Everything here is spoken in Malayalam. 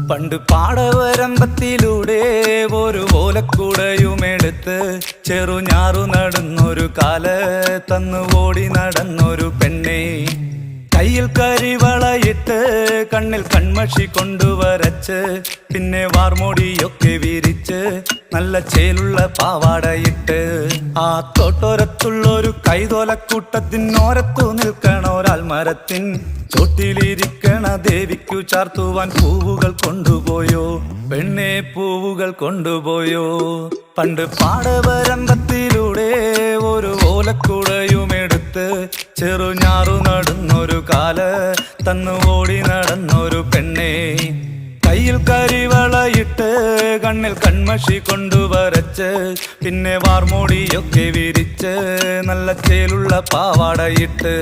പണ്ട് പാടവരമ്പത്തിലൂടെ ഒരു ഓലക്കുടയുമെടുത്ത് ചെറുഞാറു നടന്നൊരു കാല് തന്നു ഓടി നടന്നൊരു പെണ്ണെ. കയ്യിൽ കരിവളയിട്ട് കണ്ണിൽ കൺമഷി കൊണ്ടുവരച്ച് പിന്നെ വാർമോടിയൊക്കെ വിരിച്ച് നല്ല ചേലുള്ള പാവാടയിട്ട് ആ തോട്ടോരത്തുള്ളൊരു കൈതോലക്കൂട്ടത്തിനോരത്തു നിൽക്കണ ഒരാൾ മരത്തിൻ ചോട്ടിലിരിക്കണ ദേവിക്കു ചാർത്തുവാൻ പൂവുകൾ കൊണ്ടുപോയോ പെണ്ണെ, പൂവുകൾ കൊണ്ടുപോയോ. പണ്ട് പാടവരമ്പത്തിലൂടെ ഒരു ഓലക്കുടയുമെടുത്ത് ചെറുഞാറു നടന്നൊരു കാല് തന്നു ഓടി നടന്നൊരു പെണ്ണെ. കയ്യിൽ കരിവളയിട്ട് കണ്ണിൽ കൺമഷി കൊണ്ടുവരച്ച് പിന്നെ വാർമോടിയൊക്കെ വിരിച്ച് നല്ല ചേലുള്ള പാവാടയിട്ട്